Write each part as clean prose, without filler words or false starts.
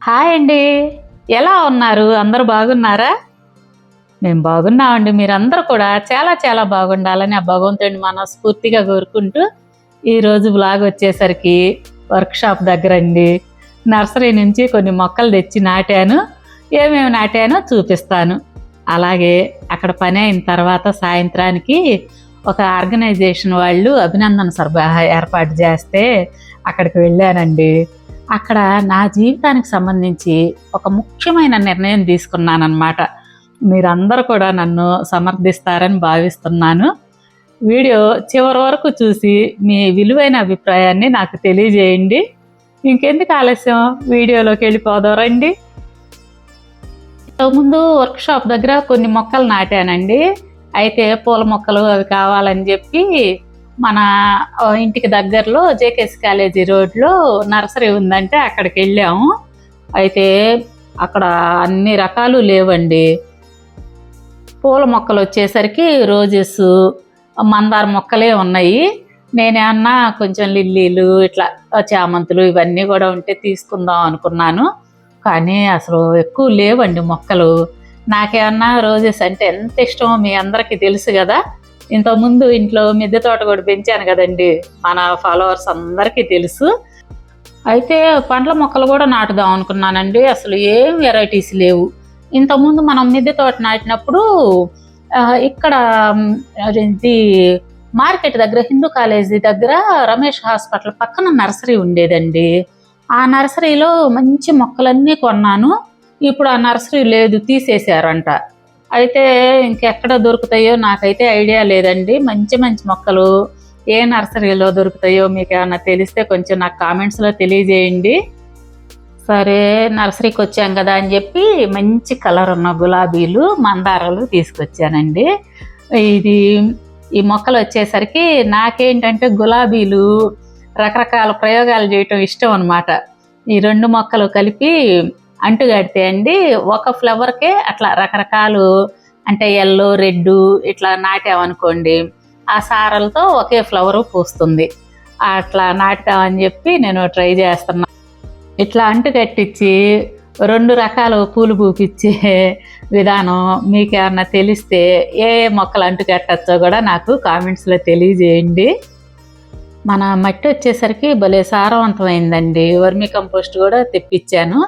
Hi అండి. ఎలా ఉన్నారు? అందరూ బాగున్నారా? మేము బాగున్నామండి. మీరందరూ కూడా చాలా చాలా బాగుండాలని ఆ భగవంతుడిని మనస్ఫూర్తిగా కోరుకుంటూ, ఈరోజు వ్లాగ్ వచ్చేసరికి వర్క్‌షాప్ దగ్గరండి. నర్సరీ నుంచి కొన్ని మొక్కలు తెచ్చి నాటాను. ఏమేమి నాటానో చూపిస్తాను. అలాగే అక్కడ పని అయిన తర్వాత సాయంత్రానికి ఒక ఆర్గనైజేషన్ వాళ్ళు అభినందన సభ ఏర్పాటు చేస్తే అక్కడికి వెళ్ళానండి. అక్కడ నా జీవితానికి సంబంధించి ఒక ముఖ్యమైన నిర్ణయం తీసుకున్నానన్నమాట. మీరందరూ కూడా నన్ను సమర్థిస్తారని భావిస్తున్నాను. వీడియో చివరి వరకు చూసి మీ విలువైన అభిప్రాయాన్ని నాకు తెలియజేయండి. ఇంకెందుకు ఆలస్యం, వీడియోలోకి వెళ్ళిపోదాం రండి. ఇంతకుముందు వర్క్షాప్ దగ్గర కొన్ని మొక్కలు నాటానండి. అయితే పూల మొక్కలు అవి కావాలని చెప్పి మన ఇంటికి దగ్గరలో జేకేఎస్ కాలేజీ రోడ్లో నర్సరీ ఉందంటే అక్కడికి వెళ్ళాము. అయితే అక్కడ అన్ని రకాలు లేవండి. పూల మొక్కలు వచ్చేసరికి రోజెస్, మందార మొక్కలే ఉన్నాయి. నేనేమన్నా కొంచెం లిల్లీలు, ఇట్లా చామంతులు ఇవన్నీ కూడా ఉంటే తీసుకుందాం అనుకున్నాను. కానీ అసలు ఎక్కువ లేవండి మొక్కలు. నాకేమన్నా రోజెస్ అంటే ఎంత ఇష్టమో మీ అందరికీ తెలుసు కదా. ఇంతకుముందు ఇంట్లో మిద్దె తోట కూడా పెంచాను కదండి, మన ఫాలోవర్స్ అందరికీ తెలుసు. అయితే పండ్ల మొక్కలు కూడా నాటుదాం అనుకున్నానండి. అసలు ఏం వెరైటీస్ లేవు. ఇంతకుముందు మనం మిద్దె తోట నాటినప్పుడు ఇక్కడ ఇది మార్కెట్ దగ్గర, హిందూ కాలేజీ దగ్గర రమేష్ హాస్పిటల్ పక్కన నర్సరీ ఉండేదండి. ఆ నర్సరీలో మంచి మొక్కలన్నీ కొన్నాను. ఇప్పుడు ఆ నర్సరీ లేదు, తీసేశారంట. అయితే ఇంకెక్కడ దొరుకుతాయో నాకైతే ఐడియా లేదండి. మంచి మంచి మొక్కలు ఏ నర్సరీలో దొరుకుతాయో మీకు ఏమన్నా తెలిస్తే కొంచెం నాకు కామెంట్స్లో తెలియజేయండి. సరే, నర్సరీకి వచ్చాం కదా అని చెప్పి మంచి కలర్ ఉన్న గులాబీలు, మందారాలు తీసుకొచ్చానండి. ఈ మొక్కలు వచ్చేసరికి నాకేంటంటే గులాబీలు రకరకాల ప్రయోగాలు చేయటం ఇష్టం అనమాట. ఈ రెండు మొక్కలు కలిపి అంటుగడితే అండి, ఒక ఫ్లవర్కే అట్లా రకరకాలు, అంటే ఎల్లో, రెడ్ ఇట్లా నాటామనుకోండి, ఆ సారలతో ఒకే ఫ్లవరు పూస్తుంది. అట్లా నాటుతామని చెప్పి నేను ట్రై చేస్తున్నా. ఇట్లా అంటుకట్టించి రెండు రకాల పూలు పూపిచ్చే విధానం మీకు ఏమన్నా తెలిస్తే, ఏ మొక్కలు అంటుకట్టచ్చో కూడా నాకు కామెంట్స్లో తెలియజేయండి. మన మట్టి వచ్చేసరికి భలే సారవంతమైందండి. వర్మీ కంపోస్ట్ కూడా తెప్పించాను.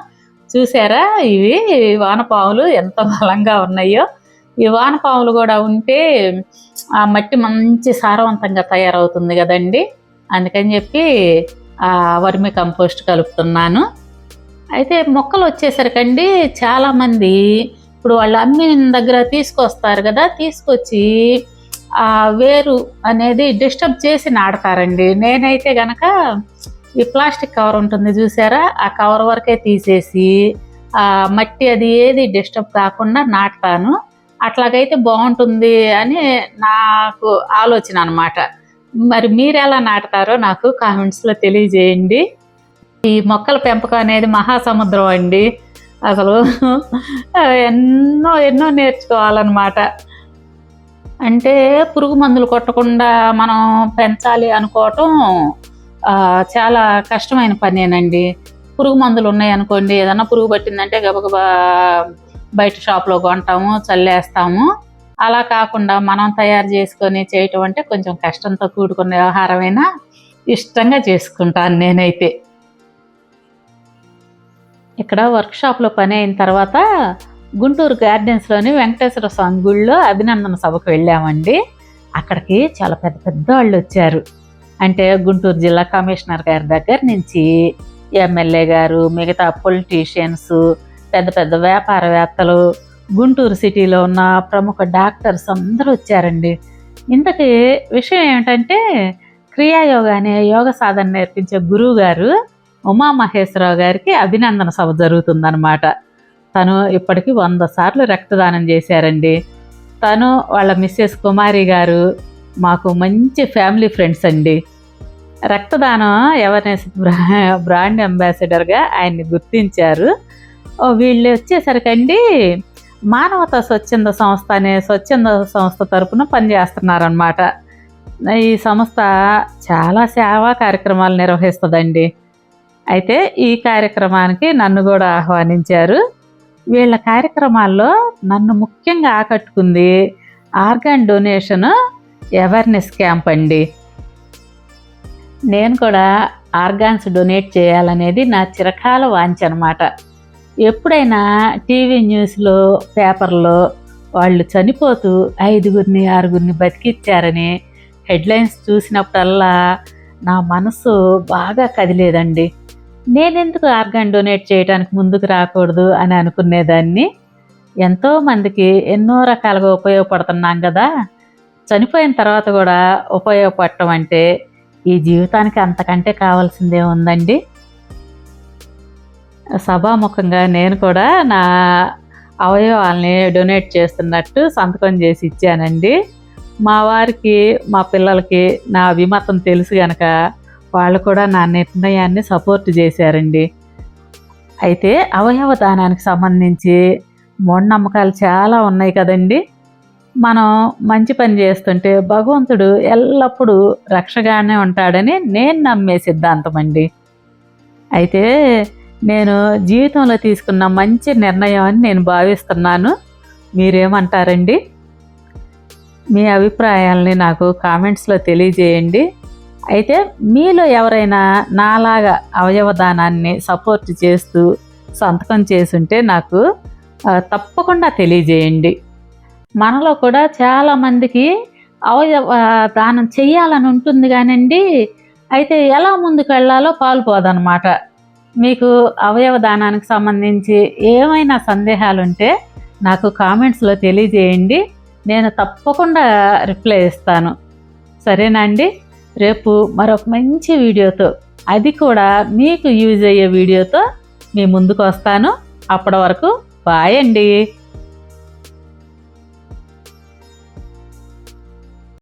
చూసారా, ఇవి వానపాములు ఎంత బలంగా ఉన్నాయో. ఈ వానపాములు కూడా ఉంటే ఆ మట్టి మంచి సారవంతంగా తయారవుతుంది కదండి. అందుకని చెప్పి వర్మి కంపోస్ట్ కలుపుతున్నాను. అయితే మొక్కలు వచ్చేసరికండి చాలామంది ఇప్పుడు వాళ్ళు అమ్మిన దగ్గర తీసుకొస్తారు కదా, తీసుకొచ్చి ఆ వేరు అనేది డిస్టర్బ్ చేసి నాడతారండి. నేనైతే గనక ఈ ప్లాస్టిక్ కవర్ ఉంటుంది చూసారా, ఆ కవర్ వరకే తీసేసి మట్టి అది ఏది డిస్టర్బ్ కాకుండా నాటుతాను. అట్లాగైతే బాగుంటుంది అని నాకు ఆలోచన అనమాట. మరి మీరు ఎలా నాటుతారో నాకు కామెంట్స్లో తెలియజేయండి. ఈ మొక్కల పెంపకం అనేది మహాసముద్రం అండి. అసలు ఎన్నో ఎన్నో నేర్చుకోవాలన్నమాట. అంటే పురుగు మందులు కొట్టకుండా మనం పెంచాలి అనుకోవటం చాలా కష్టమైన పనేనండి. పురుగు మందులు ఉన్నాయనుకోండి, ఏదన్నా పురుగు పట్టిందంటే గబగబా బయట షాప్లో కొంటాము, చల్లేస్తాము. అలా కాకుండా మనం తయారు చేసుకొని చేయటం అంటే కొంచెం కష్టంతో కూడుకున్న వ్యవహారమైనా ఇష్టంగా చేసుకుంటాను నేనైతే. ఇక్కడ వర్క్షాప్లో పని అయిన తర్వాత గుంటూరు గార్డెన్స్లోని వెంకటేశ్వర స్వామి గుళ్ళో అభినందన సభకు వెళ్ళామండి. అక్కడికి చాలా పెద్ద పెద్ద వాళ్ళు వచ్చారు. అంటే గుంటూరు జిల్లా కమిషనర్ గారి దగ్గర నుంచి ఎమ్మెల్యే గారు, మిగతా పొలిటీషియన్స్, పెద్ద పెద్ద వ్యాపారవేత్తలు, గుంటూరు సిటీలో ఉన్న ప్రముఖ డాక్టర్స్ అందరూ వచ్చారండి. ఇంతకీ విషయం ఏమిటంటే, క్రియాయోగ అనే యోగ సాధన నేర్పించే గురువు గారు ఉమామహేశ్వరరావు గారికి అభినందన సభ జరుగుతుందన్నమాట. తను ఇప్పటికి 100 సార్లు రక్తదానం చేశారండి. తను వాళ్ళ మిస్సెస్ కుమారి గారు మాకు మంచి ఫ్యామిలీ ఫ్రెండ్స్ అండి. రక్తదానం అవేర్నెస్ బ్రాండ్ అంబాసిడర్గా ఆయన్ని గుర్తించారు. వీళ్ళు వచ్చేసరికండి మానవతా స్వచ్ఛంద సంస్థ అనే స్వచ్ఛంద సంస్థ తరపున పనిచేస్తున్నారనమాట. ఈ సంస్థ చాలా సేవా కార్యక్రమాలు నిర్వహిస్తుందండి. అయితే ఈ కార్యక్రమానికి నన్ను కూడా ఆహ్వానించారు. వీళ్ళ కార్యక్రమాల్లో నన్ను ముఖ్యంగా ఆకట్టుకుంది ఆర్గాన్ డొనేషన్ అవేర్నెస్ క్యాంప్ అండి. నేను కూడా ఆర్గాన్స్ డొనేట్ చేయాలనేది నా చిరకాల వాంఛ అనమాట. ఎప్పుడైనా టీవీ న్యూస్లో, పేపర్లో వాళ్ళు చనిపోతూ 5గురిని 6గురిని బతికిచ్చారని హెడ్లైన్స్ చూసినప్పుడల్లా నా మనసు బాగా కదిలేదండి. నేనెందుకు ఆర్గాన్ డొనేట్ చేయడానికి ముందుకు రాకూడదు అని అనుకునేదాన్ని. ఎంతోమందికి ఎన్నో రకాలుగా ఉపయోగపడుతున్నాం కదా, చనిపోయిన తర్వాత కూడా ఉపయోగపడటం అంటే ఈ జీవితానికి అంతకంటే కావాల్సిందే ఉందండి. సభాముఖంగా నేను కూడా నా అవయవాల్ని డొనేట్ చేస్తున్నట్టు సంతకం చేసి ఇచ్చానండి. మా వారికి, మా పిల్లలకి నా అభిమతం తెలుసు కనుక వాళ్ళు కూడా నా నిర్ణయాన్ని సపోర్ట్ చేశారండి. అయితే అవయవ దానానికి సంబంధించి మూఢనమ్మకాలు చాలా ఉన్నాయి కదండి. మనం మంచి పని చేస్తుంటే భగవంతుడు ఎల్లప్పుడూ రక్షగానే ఉంటాడని నేను నమ్మే సిద్ధాంతం అండి. అయితే నేను జీవితంలో తీసుకున్న మంచి నిర్ణయం అని నేను భావిస్తున్నాను. మీరేమంటారండి? మీ అభిప్రాయాలని నాకు కామెంట్స్లో తెలియజేయండి. అయితే మీలో ఎవరైనా నాలాగా అవయవ దానాన్ని సపోర్ట్ చేస్తూ సంతకం చేసుంటే నాకు తప్పకుండా తెలియజేయండి. మనలో కూడా చాలామందికి అవయవ దానం చెయ్యాలని ఉంటుంది కానండి, అయితే ఎలా ముందుకు వెళ్ళాలో పాలుపోదన్నమాట. మీకు అవయవ దానానికి సంబంధించి ఏమైనా సందేహాలుంటే నాకు కామెంట్స్లో తెలియజేయండి. నేను తప్పకుండా రిప్లై ఇస్తాను. సరేనా అండి? రేపు మరొక మంచి వీడియోతో, అది కూడా మీకు యూజ్ అయ్యే వీడియోతో మీ ముందుకు వస్తాను. అప్పటి వరకు బాయ్ అండి.